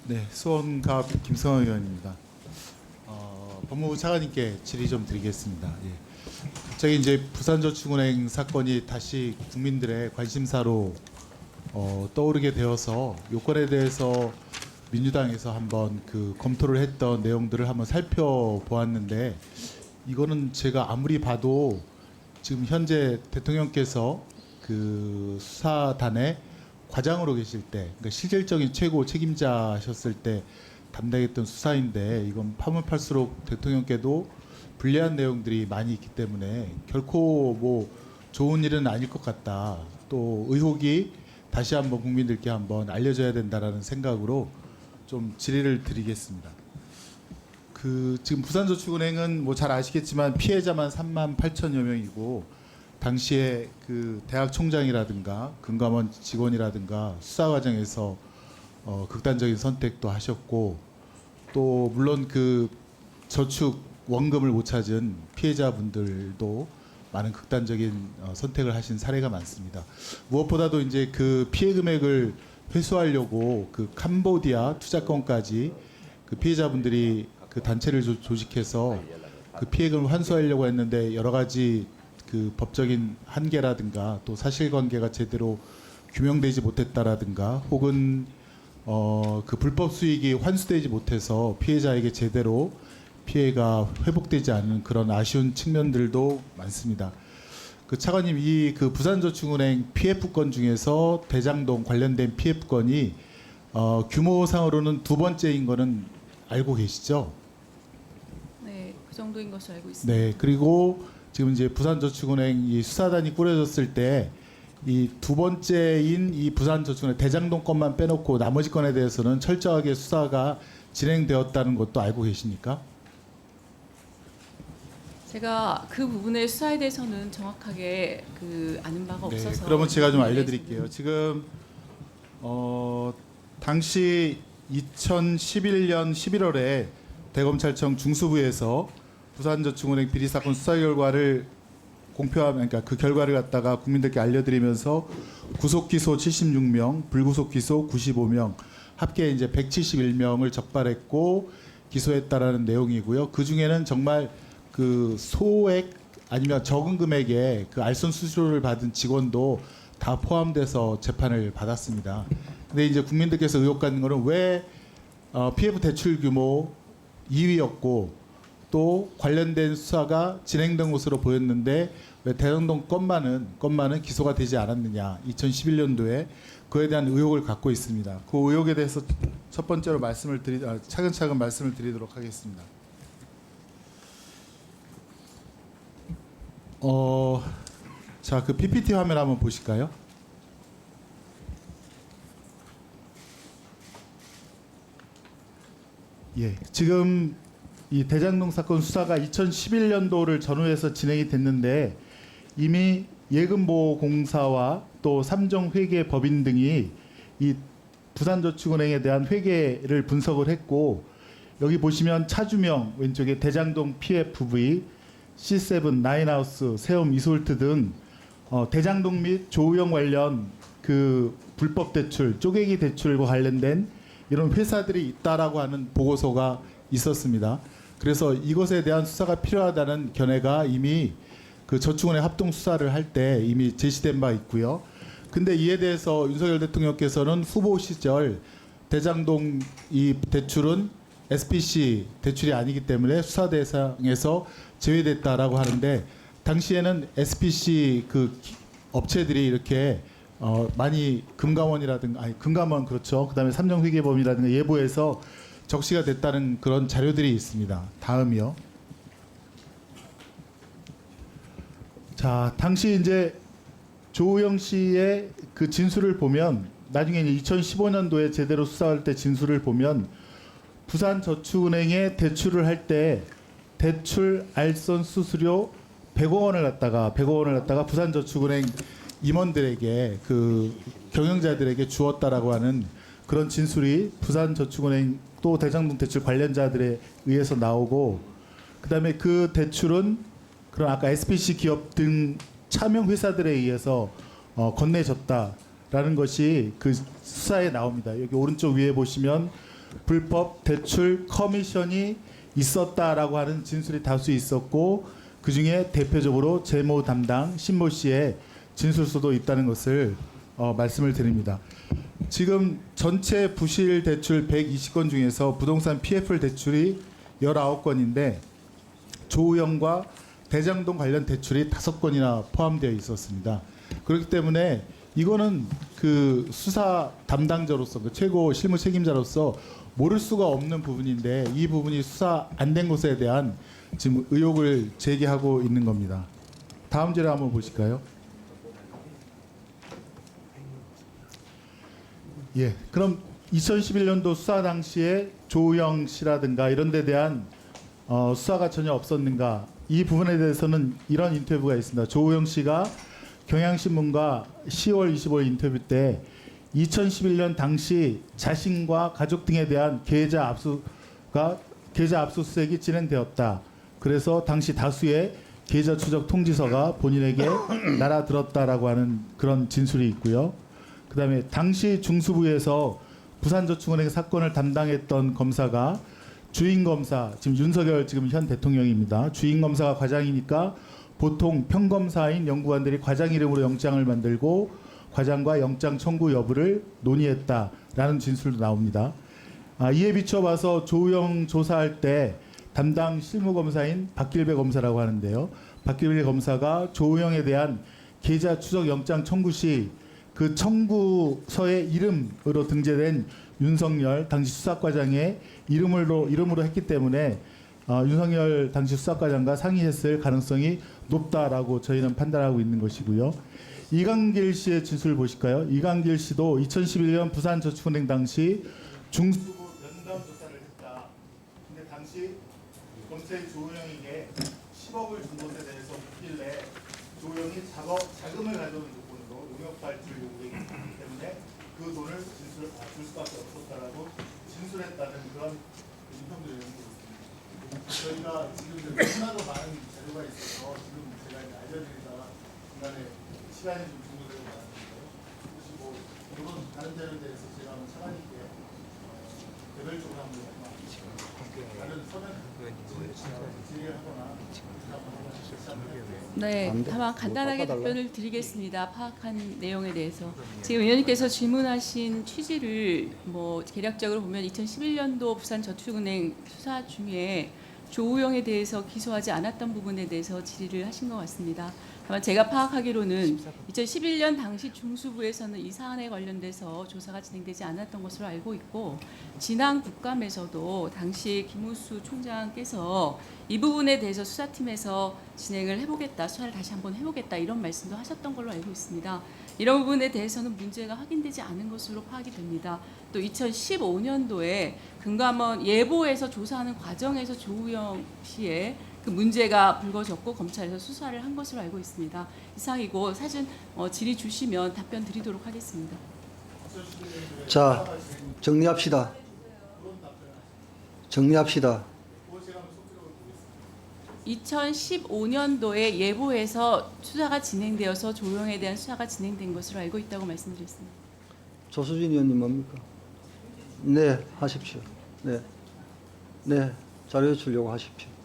네, 수원갑 김성환 의원입니다. 법무부 차관님께 질의 좀 드리겠습니다. 예. 갑자기 이제 부산저축은행 사건이 다시 국민들의 관심사로 떠오르게 되어서 요건에 대해서 민주당에서 한번 그 검토를 했던 내용들을 한번 살펴보았는데, 이거는 제가 아무리 봐도 지금 현재 대통령께서 그 수사단의 과장으로 계실 때, 그러니까 실질적인 최고 책임자셨을 때 담당했던 수사인데, 이건 파면 팔수록 대통령께도 불리한 내용들이 많이 있기 때문에 결코 뭐 좋은 일은 아닐 것 같다. 또 의혹이 다시 한번 국민들께 한번 알려져야 된다라는 생각으로 좀 질의를 드리겠습니다. 그 지금 부산저축은행은 뭐 잘 아시겠지만 피해자만 3만 8천여 명이고, 당시에 그 대학 총장이라든가 금감원 직원이라든가 수사 과정에서 극단적인 선택도 하셨고, 또 물론 그 저축 원금을 못 찾은 피해자분들도 많은 극단적인 선택을 하신 사례가 많습니다. 무엇보다도 이제 그 피해 금액을 회수하려고 그 캄보디아 투자권까지 그 피해자분들이 그 단체를 조직해서 그 피해금을 환수하려고 했는데, 여러 가지 그 법적인 한계라든가 또 사실관계가 제대로 규명되지 못했다라든가, 혹은 그 불법 수익이 환수되지 못해서 피해자에게 제대로 피해가 회복되지 않는 그런 아쉬운 측면들도 많습니다. 그 차관님, 이 그 부산저축은행 PF건 중에서 대장동 관련된 PF건이 규모상으로는 두 번째인 거는 알고 계시죠? 네, 그 정도인 것을 알고 있습니다. 네, 그리고 지금 이제 부산저축은행 이 수사단이 꾸려졌을 때 이 두 번째인 이 부산저축은행 대장동 건만 빼놓고 나머지 건에 대해서는 철저하게 수사가 진행되었다는 것도 알고 계십니까? 제가 그 부분의 수사에 대해서는 정확하게 그 아는 바가 네, 없어서. 그러면 제가 좀 알려드릴게요. 지금 당시 2011년 11월에 대검찰청 중수부에서 부산저축은행 비리 사건 수사 결과를 공표하면, 그러니까 그 결과를 갖다가 국민들께 알려드리면서 구속 기소 76명, 불구속 기소 95명, 합계 이제 171명을 적발했고 기소했다라는 내용이고요. 그 중에는 정말 그 소액 아니면 적은 금액의 그 알선 수수료를 받은 직원도 다 포함돼서 재판을 받았습니다. 근데 이제 국민들께서 의혹 갖는 거는 왜 PF 대출 규모 2위였고 또 관련된 수사가 진행된 것으로 보였는데 왜 대장동 건만은 기소가 되지 않았느냐, 2011년도에 그에 대한 의혹을 갖고 있습니다. 그 의혹에 대해서 첫 번째로 차근차근 말씀을 드리도록 하겠습니다. 자, 그 PPT 화면 한번 보실까요? 예, 지금 이 대장동 사건 수사가 2011년도를 전후해서 진행이 됐는데, 이미 예금보호공사와 또 삼정회계법인 등이 이 부산저축은행에 대한 회계를 분석을 했고, 여기 보시면 차주명 왼쪽에 대장동 PFV, C7, 나인하우스, 세움, 이솔트 등 대장동 및 조우영 관련 그 불법 대출, 쪼개기 대출과 관련된 이런 회사들이 있다라고 하는 보고서가 있었습니다. 그래서 이것에 대한 수사가 필요하다는 견해가 이미 그 저축은행 합동 수사를 할 때 이미 제시된 바 있고요. 근데 이에 대해서 윤석열 대통령께서는 후보 시절 대장동 이 대출은 SPC 대출이 아니기 때문에 수사 대상에서 제외됐다라고 하는데, 당시에는 SPC 그 업체들이 이렇게 많이 금감원 그렇죠. 그다음에 삼정회계법이라든가 예보에서 적시가 됐다는 그런 자료들이 있습니다. 다음이요. 자, 당시 이제 조우영 씨의 그 진술을 보면, 나중에 이제 2015년도에 제대로 수사할 때 진술을 보면, 부산저축은행에 대출을 할 때 대출 알선 수수료 100억 원을 갖다가 부산저축은행 임원들에게, 그 경영자들에게 주었다라고 하는 그런 진술이 부산저축은행 또 대장동 대출 관련자들에 의해서 나오고, 그다음에 그 대출은 그런 아까 SPC 기업 등 차명 회사들에 의해서 건네졌다라는 것이 그 수사에 나옵니다. 여기 오른쪽 위에 보시면 불법 대출 커미션이 있었다라고 하는 진술이 다수 있었고, 그중에 대표적으로 재무 담당 신모 씨의 진술서도 있다는 것을 말씀을 드립니다. 지금 전체 부실 대출 120건 중에서 부동산 PFR 대출이 19건인데 조우영과 대장동 관련 대출이 5건이나 포함되어 있었습니다. 그렇기 때문에 이거는 그 수사 담당자로서, 그 최고 실무 책임자로서 모를 수가 없는 부분인데, 이 부분이 수사 안 된 것에 대한 지금 의혹을 제기하고 있는 겁니다. 다음 자료 한번 보실까요? 예, 그럼 2011년도 수사 당시에 조우영 씨라든가 이런 데 대한 수사가 전혀 없었는가? 이 부분에 대해서는 이런 인터뷰가 있습니다. 조우영 씨가 경향신문과 10월 25일 인터뷰 때 2011년 당시 자신과 가족 등에 대한 계좌 압수수색이 진행되었다. 그래서 당시 다수의 계좌 추적 통지서가 본인에게 날아들었다라고 하는 그런 진술이 있고요. 그다음에 당시 중수부에서 부산저축은행 사건을 담당했던 검사가 주인 검사, 지금 윤석열 지금 현 대통령입니다. 주인 검사가 과장이니까 보통 평검사인 연구관들이 과장 이름으로 영장을 만들고 과장과 영장 청구 여부를 논의했다라는 진술도 나옵니다. 이에 비춰봐서 조우영 조사할 때 담당 실무검사인 박길배 검사라고 하는데요. 박길배 검사가 조우영에 대한 계좌 추적 영장 청구 시 그 청구서의 이름으로 등재된 윤석열 당시 수사과장의 이름으로 했기 때문에 윤석열 당시 수사과장과 상의했을 가능성이 높다라고 저희는 판단하고 있는 것이고요. 이강길 씨의 진술을 보실까요? 이강길 씨도 2011년 부산저축은행 당시 중수부 면담 조사를 했다. 근데 당시 검찰이 조우영에게 10억을 준 것에 대해서 묻길래 조우영이 자금을 가져오는 조건으로 용역 발주를 요구했기 때문에 그 돈을 줄 수밖에 없었다라고 진술했다는 그런 인터뷰를 연구했습니다. 저희가 지금 너무나도 많은 자료가 있어서 지금 제가 이제 알려드리다가 중간에 시간이 좀 중요되고 많았는데요. 혹시 뭐 이런 다른 자료에 대해서 제가 한번 차관님께 개별적으로 한번 다른 서면 질의하거나 네, 다만 간단하게 답변을 드리겠습니다. 파악한 내용에 대해서 지금 의원님께서 질문하신 취지를 뭐 개략적으로 보면 2011년도 부산저축은행 수사 중에 조우영에 대해서 기소하지 않았던 부분에 대해서 질의를 하신 것 같습니다. 다만 제가 파악하기로는 2011년 당시 중수부에서는 이 사안에 관련돼서 조사가 진행되지 않았던 것으로 알고 있고, 진안 국감에서도 당시 김우수 총장께서 이 부분에 대해서 수사팀에서 진행을 해보겠다, 수사를 다시 한번 해보겠다 이런 말씀도 하셨던 걸로 알고 있습니다. 이런 부분에 대해서는 문제가 확인되지 않은 것으로 파악이 됩니다. 또 2015년도에 금감원 예보에서 조사하는 과정에서 조우영 씨의 그 문제가 불거졌고 검찰에서 수사를 한 것으로 알고 있습니다. 이상이고 사진 질의 주시면 답변 드리도록 하겠습니다. 자, 정리합시다. 2015년도에 예보에서 수사가 진행되어서 조우영에 대한 수사가 진행된 것으로 알고 있다고 말씀드렸습니다. 조수진 의원님 뭡니까? 네, 하십시오. 네, 자료 제출 요구하십시오.